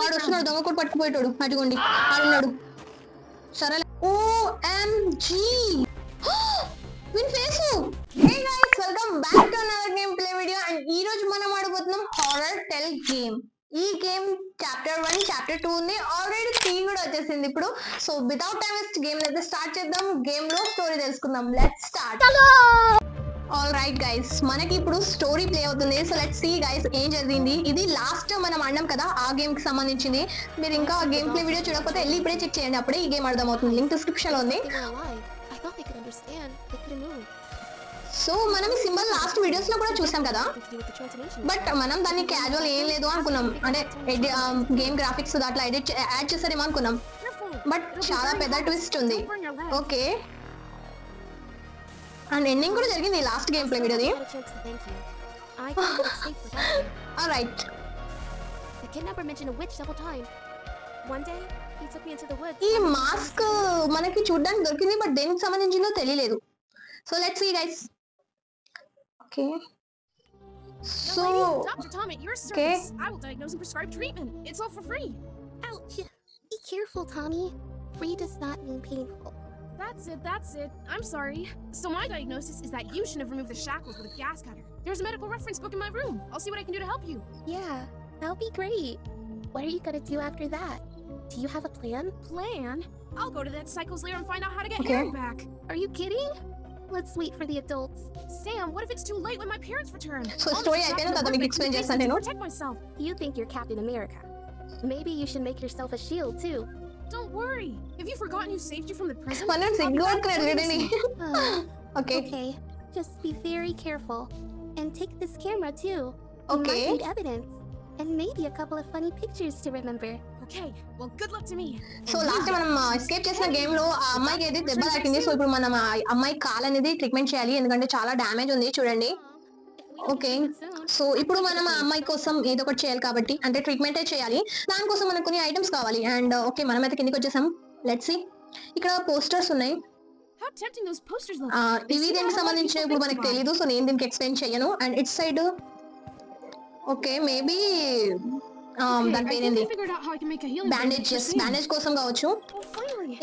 వాడు వస్తున్నాడు, దొంగ కూడా పట్టుకుపోయేటాడు. అదిగోండి ఆడున్నాడు. సరే. OMG win face. Hey guys, welcome back to another game play video. And ఈ రోజు మనం ఆడబోతున్నాం హారర్ టెల్ గేమ్. ఈ గేమ్ చాప్టర్ 1 చాప్టర్ 2 ఉంది, ఆల్రెడీ 3 కూడా వచ్చేసింది ఇప్పుడు. So without time waste game అయితే స్టార్ట్ చేద్దాం. గేమ్ లో స్టోరీ తెలుసుకుందాం. Let's start. All right guys, మనకి ఇప్పుడు స్టోరీ ప్లే అవుతుంది. సో లెట్స్ సీ గైస్ ఏం జరిగింది. ఇది లాస్ట్ మనం ఆడినాం కదా, ఆ గేమ్ కి సంబంధించింది. మీరు ఇంకా ఆ గేమ్ ప్లే వీడియో చూడకపోతే వెళ్ళి ఇప్పుడే చెక్ చేయండి, అప్పుడే ఈ గేమ్ అర్థం అవుతుంది. లింక్ డిస్క్రిప్షన్ లో ఉంది. సో మనం ఈ సింబల్ లాస్ట్ వీడియోస్ లో కూడా చూసాం కదా, బట్ మనం దాన్ని క్యాజువల్ ఏం లేదు అనుకున్నాం. అంటే గేమ్ గ్రాఫిక్స్ అట్లా యాడ్ చేస్తారేమో అనుకున్నాం, బట్ చాలా పెద్ద ట్విస్ట్ ఉంది. ఓకే, అండ్ ఎండింగ్ కూడా జరిగింది లాస్ట్ గేమ్ ప్లే వీడియోది. ఆల్రైట్, ఈ మాస్క్ మనకి చూడడానికి దొరికింది, బట్ దేనికి సంబంధించిందో తెలియలేదు. So let's see guys. Okay, so Dr. Tom, at your service. I will diagnose and prescribe treatment. It's all for free. Ouch! Be careful, Tommy. Free does not mean painful. That's it. I'm sorry. So my diagnosis is that you should have removed the shackles with a gas cutter. There's a medical reference book in my room. I'll see what I can do to help you. Yeah, that'll be great. What are you gonna do after that? Do you have a plan? Plan? I'll go to that Cycles lair and find out how to get Aaron back. Are you kidding? Let's wait for the adults. Sam, what if it's too late when my parents return? So story అయిపోయిన తర్వాత మీకు explain చేస్తాను నేను. Protect myself. You think you're Captain America. Maybe you should make yourself a shield too. Don't worry. Have you forgotten who saved you from the prison? మనం సిగ్గుపడుతున్నాడు చూడండి. Okay. Okay, just be very careful and take this camera too. Okay. You might need evidence and maybe a couple of funny pictures to remember. Okay, well good luck to me. So last మనం escape చేసిన game లో ఆ అమ్మాయికి అయితే దెబ్బ తాకింది. So ఇప్పుడు మనం ఆ అమ్మాయి కాల్ అనేది ట్రీట్మెంట్ చేయాలి, ఎందుకంటే చాలా డ్యామేజ్ ఉంది చూడండి. ఓకే, సో ఇప్పుడు మనం ఆ అమ్మాయి కోసం ఏదో ఒకటి చేయాలి కాబట్టి, అంటే ట్రీట్మెంటే చేయాలి. దానికోసం మనకు కొన్ని ఐటమ్స్ కావాలి. అండ్ ఓకే, మనం అయితే కిందికి వచ్చేసాం. లెట్స్ సీ, ఇక్కడ పోస్టర్స్ ఉన్నాయి. How tempting those posters look. ఇవి దీనికి సంబంధించిన ఇప్పుడు మనకు తెలీదు, సో నేను దీనికి ఎక్స్ప్లెయిన్ చేయను. And it side okay, maybe దాని పేరేంది, బ్యాండేజ్ కోసం కావచ్చు.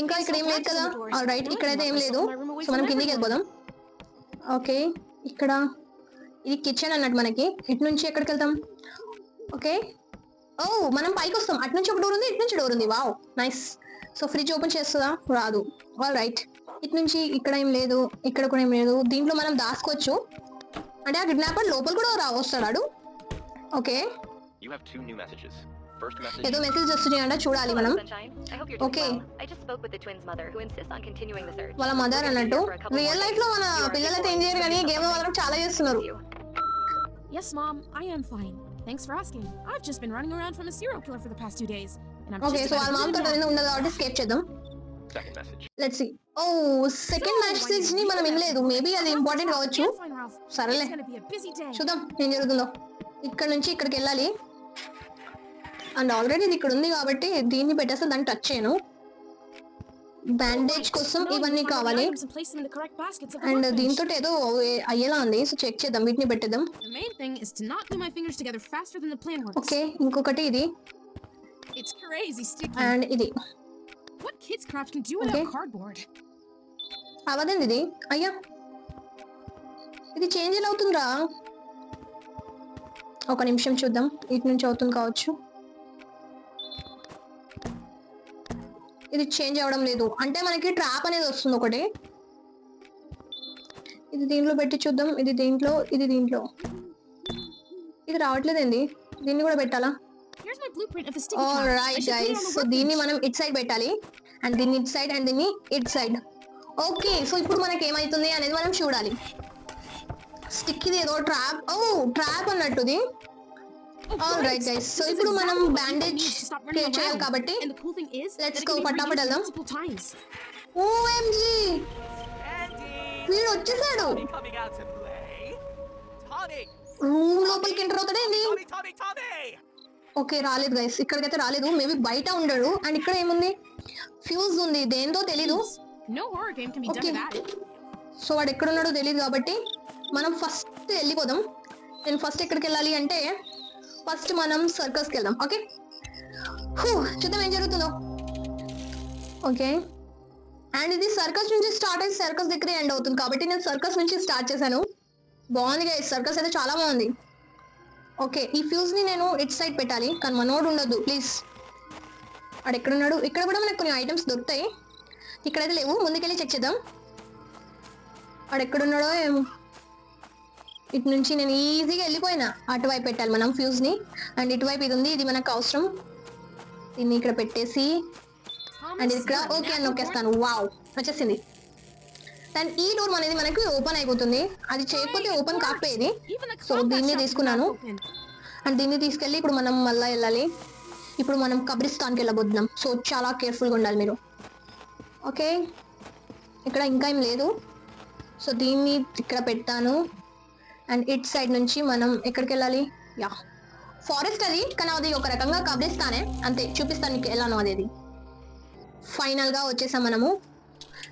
ఇంకా ఇక్కడ ఏం లేదు కదా. ఆల్ రైట్, ఇక్కడైతే ఏం లేదు. సో మనం కిందికి వెళ్ళిపోదాం. ఓకే, ఇక్కడ ఇది కిచెన్ అన్నట్టు మనకి. ఇటు నుంచి ఎక్కడికి వెళ్తాం? ఓకే, ఓ మనం పైకి వస్తాం. అటు నుంచి ఒక డోర్ ఉంది, ఇటు నుంచి డోర్ ఉంది. Wow, nice. So fridge open చేస్తుందా? రాదు. ఆల్ రైట్, ఇటు నుంచి ఇక్కడ ఏం లేదు, ఇక్కడ కూడా ఏం లేదు. దీంట్లో మనం దాచుకోవచ్చు, అంటే ఆ కిడ్నాపర్ లోపల కూడా వస్తాడు. ఓకే, ఏదో మెసేజ్ వస్తున్నాయంట, చూడాలి మనం. ఓకే, వాళ్ళ మదర్ అన్నట్టు. రియల్ లైఫ్ లో మన పిల్లలైతే ఏం చేయరు, కానీ గేమ్ లో మాత్రం చాలా చేస్తున్నారు. Yes, Mom, I am fine. Thanks for asking. I've just been running around from a serial killer for the past 2 days. Okay, so వాళ్ళ మామ్ తోటి ఉన్నది కాబట్టి స్కేప్ చేద్దాం. Let's see. ఓ సెకండ్ మెసేజ్ ని మనం వినలేదు, మేబీ అది ఇంపార్టెంట్ కావచ్చు. సరేలే, చూద్దాం ఏం జరుగుతుందో. ఇక్కడ నుంచి ఇక్కడికి వెళ్ళాలి. అండ్ ఆల్రెడీ ఇది ఇక్కడ ఉంది కాబట్టి దీన్ని పెట్టేస్తే దాన్ని టచ్ చేయను. బ్యాండేజ్ కోసం ఇవన్నీ కావాలి. అండ్ దీంతో ఏదో అయ్యేలా ఉంది, సో చెక్ చేద్దాం. వీటిని పెట్టేద్దాం. ఓకే, ఇంకొకటి ఇది. అండ్ ఇది అవదండి ఇది. అయ్యా, ఇది చేంజ్ ఎలా అవుతుందిరా? ఒక నిమిషం చూద్దాం, ఇటు నుంచి అవుతుంది కావచ్చు. ఇది చేంజ్ అవ్వడం లేదు, అంటే మనకి ట్రాప్ అనేది వస్తుంది ఒకటి. ఇది దీంట్లో పెట్టి చూద్దాం. ఇది దీంట్లో, ఇది దీంట్లో. ఇది రావట్లేదండి, దీన్ని కూడా పెట్టాలా? ఆల్రైట్ గైస్, సో దీన్ని మనం ఇట్ సైడ్ పెట్టాలి, అండ్ దీన్ని ఇట్ సైడ్, అండ్ దీన్ని ఇట్ సైడ్. ఓకే, సో ఇప్పుడు మనకి ఏమైతుంది అనేది మనం చూడాలి. స్టిక్ ఇది ఏదో ట్రాప్. ఓ ట్రాప్ అన్నట్టుది. ఆల్రైట్ గైస్, సో ఇప్పుడు మనం బ్యాండేజ్ క్రియేట్ చేయాలి కాబట్టి లెట్స్ గో, పట్టాపట్ వెళ్దాం. ఓఎంజీ, వీడు వచ్చేసాడు. రూమ్ లోపలికి ఎంటర్ అవుతాడేంటి? ఓకే, రాలేదు గైస్, ఇక్కడికైతే రాలేదు. మేబీ బయట ఉండడు. అండ్ ఇక్కడ ఏముంది? ఫ్యూజ్ ఉంది, దేంతో తెలీదు. ఓకే, సో వాడు ఎక్కడున్నాడో తెలియదు కాబట్టి మనం ఫస్ట్ వెళ్ళిపోదాం. నేను ఫస్ట్ ఎక్కడికి వెళ్ళాలి అంటే ఫస్ట్ మనం సర్కస్కి వెళ్దాం. ఓకే, చూద్దాం ఏం జరుగుతుందో. ఓకే, అండ్ ఇది సర్కస్ నుంచి స్టార్ట్ అయ్యి సర్కస్ దగ్గర ఎండ్ అవుతుంది కాబట్టి నేను సర్కస్ నుంచి స్టార్ట్ చేశాను. బాగుంది గైస్, సర్కస్ అయితే చాలా బాగుంది. ఓకే, ఈ ఫ్యూజ్ ని నేను ఇట్ సైడ్ పెట్టాలి కానీ మనోడు ఉండొద్దు ప్లీజ్. వాడు ఎక్కడున్నాడు? ఇక్కడ కూడా మనకు కొన్ని ఐటమ్స్ దొరుకుతాయి, ఇక్కడైతే లేవు. ముందుకెళ్ళి చెక్ చేద్దాం వాడు ఎక్కడున్నాడో ఏమో. ఇటు నుంచి నేను ఈజీగా వెళ్ళిపోయినా. అటువైపు పెట్టాలి మనం ఫ్యూజ్ ని, అండ్ ఇటువైపు ఇది ఉంది, ఇది మనకు అవసరం. దీన్ని ఇక్కడ పెట్టేసి అండ్ ఇక్కడ ఓకే అని నొక్కేస్తాను. వావ్, వచ్చేసింది. అండ్ ఈ డోర్ అనేది మనకి ఓపెన్ అయిపోతుంది. అది చేయకపోతే ఓపెన్ కాకపోయేది. సో దీన్ని తీసుకున్నాను అండ్ దీన్ని తీసుకెళ్ళి ఇప్పుడు మనం మళ్ళీ వెళ్ళాలి. ఇప్పుడు మనం కబ్రిస్తాన్కి వెళ్ళబోతున్నాం. సో చాలా కేర్ఫుల్గా ఉండాలి మీరు. ఓకే, ఇక్కడ ఇంకా ఏం లేదు. సో దీన్ని ఇక్కడ పెట్టాను అండ్ ఇట్ సైడ్ నుంచి మనం ఎక్కడికి వెళ్ళాలి? యా, ఫారెస్ట్ అది, కానీ అది ఒక రకంగా కబ్రిస్తానే అంతే. చూపిస్తాను నీకు ఎలానో అది. ఫైనల్గా వచ్చేసాం మనము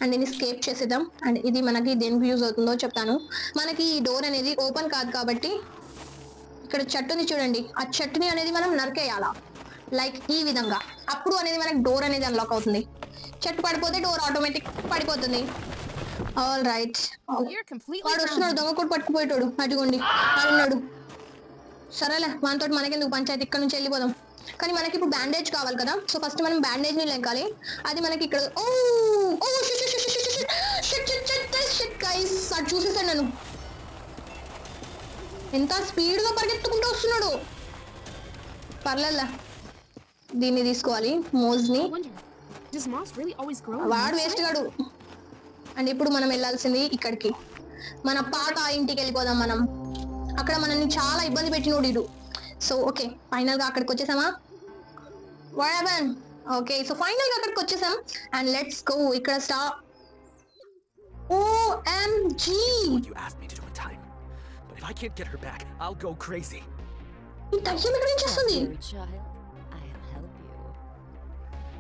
అండ్ దీన్ని స్కేప్ చేసేద్దాం. అండ్ ఇది మనకి దేనికి యూజ్ అవుతుందో చెప్తాను. మనకి ఈ డోర్ అనేది ఓపెన్ కాదు కాబట్టి ఇక్కడ చెట్టుని చూడండి, ఆ చెట్టుని అనేది మనం నరికేయాలా లైక్ ఈ విధంగా. అప్పుడు అనేది మనకి డోర్ అనేది అన్లాక్ అవుతుంది. చెట్టు పడిపోతే డోర్ ఆటోమేటిక్ పడిపోతుంది. ఆల్ రైట్, వాడు వస్తున్నాడు, దొంగ కూడా పట్టుకుపోయేటోడు. అటుకోండి వాడున్నాడు. సరేలే, మనతో మనకెందుకు పంచాయతీ, ఇక్కడ నుంచి వెళ్ళిపోదాం. కానీ మనకి ఇప్పుడు బ్యాండేజ్ కావాలి కదా. సో ఫస్ట్ మనం బ్యాండేజ్ ని లెంకాలి. అది మనకి ఇక్కడ అది చూసేసాను నేను. ఎంత స్పీడ్ గా పరిగెత్తుకుంటూ వస్తున్నాడు. పర్లేదులే, దీన్ని తీసుకోవాలి మోజ్ ని. వాడు వేస్ట్ గాడు. అండ్ ఇప్పుడు మనం వెళ్ళాల్సింది ఇక్కడికి, మన పాత ఇంటికి వెళ్ళిపోదాం మనం. అక్కడ మనల్ని చాలా ఇబ్బంది పెట్టినోడు ఇడు. సో ఓకే, ఫైనల్ గా అక్కడికి వచ్చేసామా? ఓకే, సో ఫైనల్ గా అక్కడికి వచ్చేసాం అండ్ లెట్స్ గో. ఇక్కడ star OMG. What you asked me to do in time. But if I can't get her back, I'll go crazy. ఈ దయ్యం ఇక్కడ ఏం చేస్తుంది? Child, I'll help you.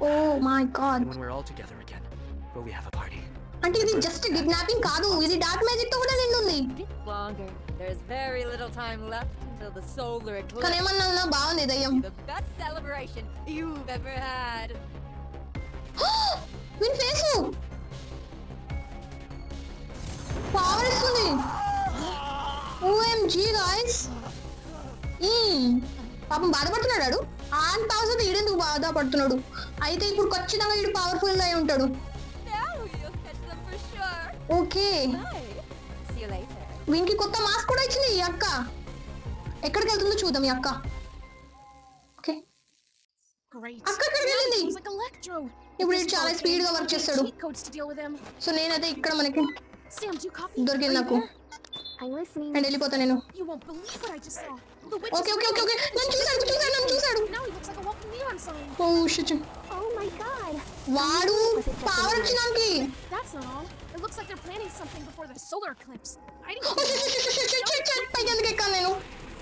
Oh my god. And when we're all together again, will we have a party? అంటే ఇది just kidnapping కాదు, ఇది dark magic తో కూడా నిండుంది. Longer. There's very little time left until the solar eclipse. కానీ ఏమన్నా బాగుంది దయ్యం. The best celebration you've ever had. Win face power ఇస్తుంది. OMG guys. పాపం బాధపడుతున్నాడు. అంత అవసరం ఈడెందుకు బాధపడుతున్నాడు? అయితే ఇప్పుడు ఖచ్చితంగా ఈడు పవర్ఫుల్ అయి ఉంటాడు. Now you'll catch them for sure. Okay, Bye. See you later. వీనికి కొత్త మాస్క్ కూడా ఇచ్చింది ఈ అక్క. ఎక్కడికి వెళ్తుందో చూద్దాం ఈ అక్క. Okay, Great. అక్క ఎక్కడికి వెళ్ళింది? It's like Electro. ఇప్పుడు ఈడు చాలా స్పీడ్ గా వర్క్ చేస్తాడు. Cheat codes to deal with him. So నేనైతే ఇక్కడ మనకి Sam, do you copy? దొరికింది నాకు. I'm listening. అండ్ వెళ్ళిపోతా నేను. You won't believe what I just saw. The witch okay okay okay okay, నన్ను చూసాడు. Now he looks like a walking neon sign. Oh shit, Oh my god. వాడు power వచ్చినానికి. That's not all. It looks like they're planning something before the solar eclipse. I didn't oh shit, పైకి ఎందుకు ఎక్కాను నేను?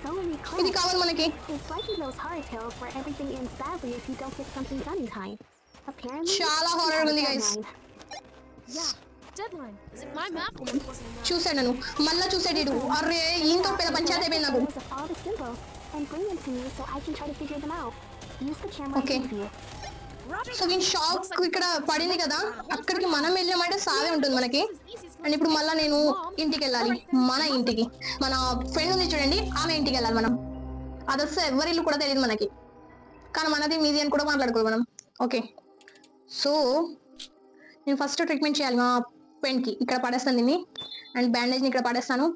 So many ఇది clues. కావాలి మనకి. It's like in those horror tales where everything ends badly if you don't get something done in time. Apparently, చాలా we horror have a ఉంది guys. deadline. Yeah, deadline. As if my math homework wasn't enough. చూసాడు నన్ను, మళ్ళా చూసాడు ఇడు. అరే ఈయనతో పెద్ద పంచాయతీ అయిపోయింది నాకు. Photos of all the symbols and bring them to me so I can try to figure them out. Use the camera Okay. to view. Roger so వీని షాక్ ఇక్కడ పడింది కదా, అక్కడికి మనం వెళ్ళామంటే సావే ఉంటుంది మనకి. అండ్ ఇప్పుడు మళ్ళీ నేను ఇంటికి వెళ్ళాలి, మన ఇంటికి. మన ఫ్రెండ్ ఉంది చూడండి, ఆమె ఇంటికి వెళ్ళాలి మనం. అది వస్తే ఎవరి ఇల్లు కూడా తెలియదు మనకి, కానీ మనది మీది అని కూడా మాట్లాడుకోవాలి మనం. ఓకే, సో నేను ఫస్ట్ ట్రీట్మెంట్ చేయాలి మా ఫ్రెండ్కి. ఇక్కడ పడేస్తాను దీన్ని అండ్ బ్యాండేజ్ని ఇక్కడ పడేస్తాను.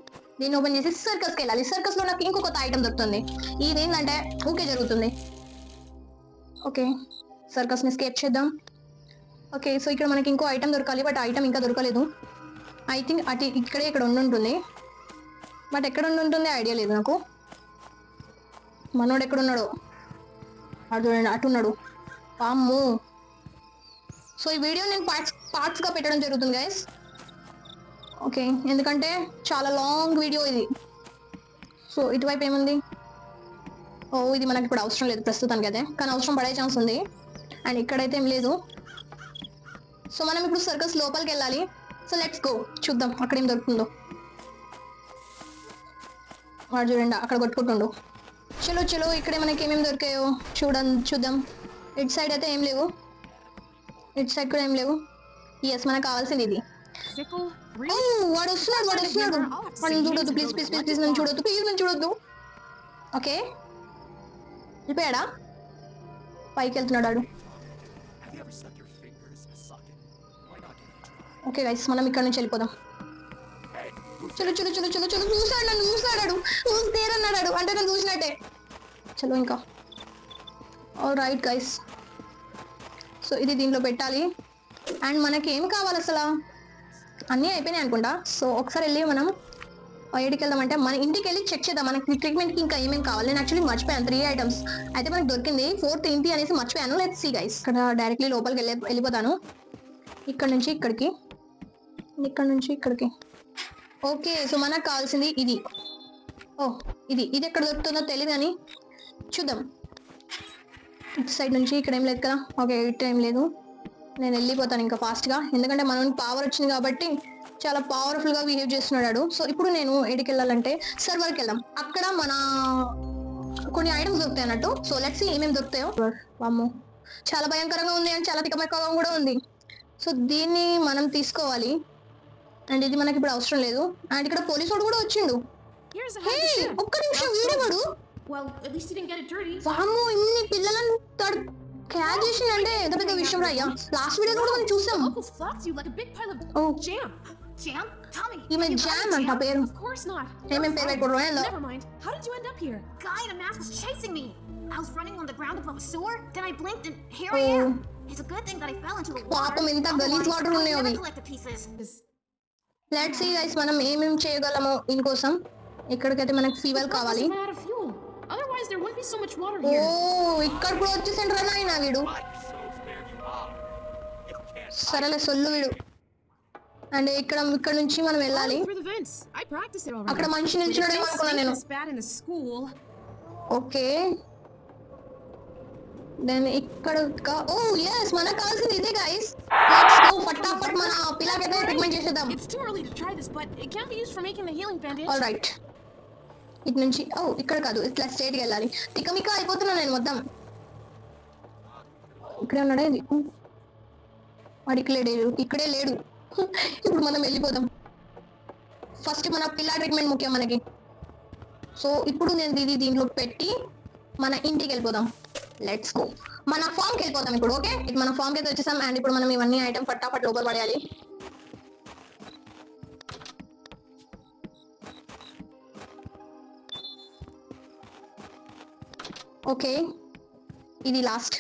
దీన్ని ఓపెన్ చేసి సర్కస్కి వెళ్ళాలి. సర్కస్లో నాకు ఇంకో కొత్త ఐటమ్ దొరుకుతుంది. ఇది ఏంటంటే ఊకే జరుగుతుంది. ఓకే, సర్కస్ని స్కేప్ చేద్దాం. ఓకే, సో ఇక్కడ మనకి ఇంకో ఐటమ్ దొరకాలి, బట్ ఐటమ్ ఇంకా దొరకలేదు. ఐ థింక్ అటు ఇక్కడే ఇక్కడ ఉండుంటుంది, బట్ ఎక్కడ ఉండుంటుంది ఐడియా లేదు నాకు. మనోడు ఎక్కడున్నాడో అటు చూడండి, అటున్నాడు. అమ్మో, సో ఈ వీడియో నేను పార్ట్స్గా పెట్టడం జరుగుతుంది గైస్. ఓకే, ఎందుకంటే చాలా లాంగ్ వీడియో ఇది. సో ఇటువైపు ఏముంది? ఓ, ఇది మనకి ఇప్పుడు అవసరం లేదు ప్రస్తుతానికి అయితే, కానీ అవసరం పడే ఛాన్స్ ఉంది. అండ్ ఇక్కడైతే ఏం లేదు. సో మనం ఇప్పుడు సర్కస్ లోపలికి వెళ్ళాలి. సో లెట్స్ గో, చూద్దాం అక్కడ ఏం దొరుకుతుందో. వాడు చూడండి అక్కడ కొట్టుకుంటుండు. చలో చలో, ఇక్కడే మనకి ఏమేమి దొరికాయో చూద్దాం. ఇటు సైడ్ అయితే ఏం లేవు, ఇటు సైడ్ కూడా ఏం లేవు. ఎస్ మనకు కావాల్సింది ఇది. Fickle, ఓ really? వాడు వస్తున్నాడు, వాడిని చూడొద్దు ప్లీజ్ ప్లీజ్ ప్లీజ్ ప్లీజ్, నన్ను చూడొద్దు ప్లీజ్, నన్ను చూడొద్దు. ఓకే వెళ్ళిపోయాడా? పైకి వెళ్తున్నాడు వాడు. Have you ever stuck your fingers in a socket? Why not give it a try? Okay guys మనం ఇక్కడ నుంచి వెళ్ళిపోదాం. చలో చలో చలో చలో చలో, చూసాడు నన్ను, చూసాడాడు, చూస్తేరన్నాడు అంటే నన్ను చూసినట్టే. చలో ఇంకా. ఆల్ రైట్ గైస్, సో ఇది దీంట్లో పెట్టాలి. అండ్ మనకి ఏం కావాలి అసలు? అన్నీ అయిపోయినాయి అనుకుంటా. సో ఒకసారి వెళ్ళి మనం ఎక్కడికి వెళ్దామంటే మన ఇంటికి వెళ్ళి చెక్ చేద్దాం మనకి ట్రీట్మెంట్కి ఇంకా ఏమేమి కావాలి. నేను యాక్చువల్లీ మర్చిపోయాను 3 items అయితే మనకి దొరికింది. 4th ఏంటి అనేసి మర్చిపోయాను. Let's see guys. ఇక్కడ డైరెక్ట్లీ లోపలికి వెళ్ళిపోతాను. ఇక్కడ నుంచి ఇక్కడికి, ఇక్కడ నుంచి ఇక్కడికి. ఓకే సో మనకు కావాల్సింది ఇది. ఓ ఇది ఎక్కడ దొరుకుతుందో తెలియదు కానీ చూద్దాం. ఇటు సైడ్ నుంచి ఇక్కడ ఏం లేదు కదా. ఓకే ఇటు ఏం లేదు. నేను వెళ్ళిపోతాను ఇంకా ఫాస్ట్గా, ఎందుకంటే మనం పవర్ వచ్చింది కాబట్టి చాలా పవర్ఫుల్గా బిహేవ్ చేస్తున్నాడు. సో ఇప్పుడు నేను ఎడికి వెళ్ళాలంటే సర్వర్కి వెళ్దాం. అక్కడ మన కొన్ని ఐటమ్స్ దొరుకుతాయి అన్నట్టు. సో లెట్స్ సీ ఏమేమి దొరుకుతాయో. వామ్మో చాలా భయంకరంగా ఉంది అండ్ చాలా తికమకగా కూడా ఉంది. సో దీన్ని మనం తీసుకోవాలి. అండ్ ఇది మనకి ఇప్పుడు అవసరం లేదు. అండ్ ఇక్కడ పోలీసు వాడు కూడా వచ్చిండు. Here's a hey head of shit. ఒక్క నిమిషం, వీడేవాడు. Well, at least you didn't get it dirty. వామ్మో ఇన్ని పిల్లలను క్యాచ్ చేసిందంటే ఎంత పెద్ద విషయం రాయ్యా. లాస్ట్ వీడియోలో కూడా మనం చూసాం. Uncle's flocked you like a big pile of Oh. jam. Jam? Tell me. ఈమె జామ్ అంట పేరు. Of course not. ఏమేం పేరు పెట్టుకోవడం. Never mind. How did you end up here? Guy in a mask was chasing me. I was running on the ground above a sewer, then I blinked and here I Oh. am. It's a good thing that I fell into the water. పాపం ఎంత గలీజ్ Otherwise, water I ఉన్నాయో would అవి. never collect the pieces. Let's see guys మనం ఏమేం చేయగలమో దీనికోసం. ఎక్కడికైతే మనకి ఫ్యూయల్ The boat కావాలి. must have run out of fuel. Otherwise, there wouldn't be so much water oh here. ఇక్కడ కూడా వచ్చేసిండ్రా నాయన వీడు. సరేలే సొల్లు వీడు. అండ్ ఇక్కడ నుంచి మనం వెళ్ళాలి. Through the vents. I practiced it already. అక్కడ మనిషి నిల్చున్నాడేమో అనుకున్నా నేను. It's bad in a school. Okay then ఇక్కడ ఓ yes మనకు కావాల్సింది ఇదే గైస్. లెట్స్ గో ఫటాఫట్ మన పిల్లకైతే ట్రీట్మెంట్ చేసేద్దాం. It's too early to try this, but it can be used for making the healing bandage. All right ఇటు నుంచి ఇక్కడ కాదు ఇట్లా స్ట్రైట్కి వెళ్ళాలి. తికమిక అయిపోతున్నా నేను మొత్తం. ఇక్కడే ఉన్నాడా ఇది? వాడు ఇక్కడే లేడు. ఇప్పుడు మనం వెళ్ళిపోదాం. ఫస్ట్ మన పిల్ల ట్రీట్మెంట్ ముఖ్యం మనకి. సో ఇప్పుడు నేను దీంట్లో పెట్టి మన ఇంటికి వెళ్ళిపోదాం. Let's go. మన ఫామ్కి వెళ్ళిపోదాం ఇప్పుడు. ఓకే మన ఫామ్కి అయితే వచ్చేసాం. అండ్ ఇప్పుడు మనం ఇవన్నీ ఐటమ్ ఫటాఫట్ లోపల పడేయాలి. ఓకే ఇది లాస్ట్.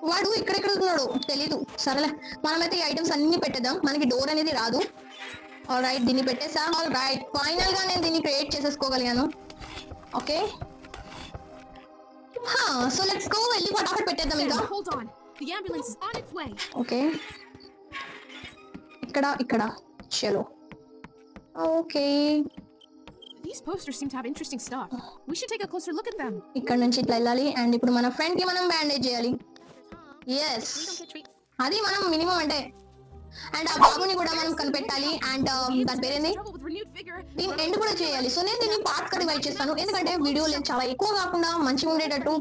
వాడు ఇక్కడెక్కడ ఉన్నాడు తెలీదు. సరేలే మనమైతే ఈ ఐటమ్స్ అన్ని పెట్టేద్దాం. మనకి డోర్ అనేది రాదు. ఆల్ రైట్ దీన్ని పెట్టేసా. ఆల్ రైట్ ఫైనల్ గా నేను దీన్ని క్రియేట్ చేసేసుకోగలిగాను. Okay so let's go. వెళ్ళి ఫటాఫట్ పెట్టేద్దాం ఇంకా. Hold on. The ambulance is on its way. Okay ఇక్కడ చలో. Okay These posters seem to have interesting stuff. We should take a closer look at them. ఇక్కడ నుంచి ఇట్లా వెళ్ళాలి. అండ్ ఇప్పుడు మన ఫ్రెండ్ కి మనం బ్యాండేజ్ చేయాలి. ఎస్ అది మనం మినిమం అంటే. అండ్ ఆ బాబుని కూడా మనం కనిపెట్టాలి. అండ్ దాని పేరేంది, దీని ఎండ్ కూడా చేయాలి. సో నేను దీన్ని పార్ట్ గా డివైడ్ చేస్తాను, ఎందుకంటే వీడియోలు చాలా ఎక్కువ కాకుండా మంచిగా ఉండేటట్టు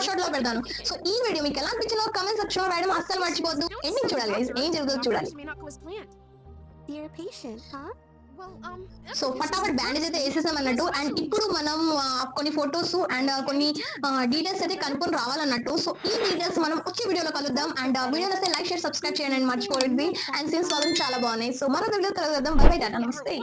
షార్ట్ లో పెడతాను. సో ఈ వీడియో మీకు ఎలా అనిపించిందో కమెంట్ సెక్షన్ లో రాయడం అస్సలు మర్చిపోద్దు. ఎండింగ్ చూడాలి guys. ఏం జరుగుతుందో చూడాలి. You're patient, huh? సో ఫటాఫట్ బ్యాండేజ్ అయితే వేసేసాం అన్నట్టు. అండ్ ఇప్పుడు మనం కొన్ని ఫొటోస్ అండ్ కొన్ని డీటెయిల్స్ అయితే కనుక్కొని రావాలన్నట్టు. సో ఈ డీటెయిల్స్ మనం వచ్చే వీడియోలో కలుద్దాం. అండ్ వీడియోలో అయితే లైక్ షేర్ సబ్స్క్రైబ్ చేయండి అండ్ మర్చిపోయింది. అండ్ సీన్స్ చాలా బాగున్నాయి. సో మరో వీడియో కలుద్దాం. బై బై టాటా నమస్తే.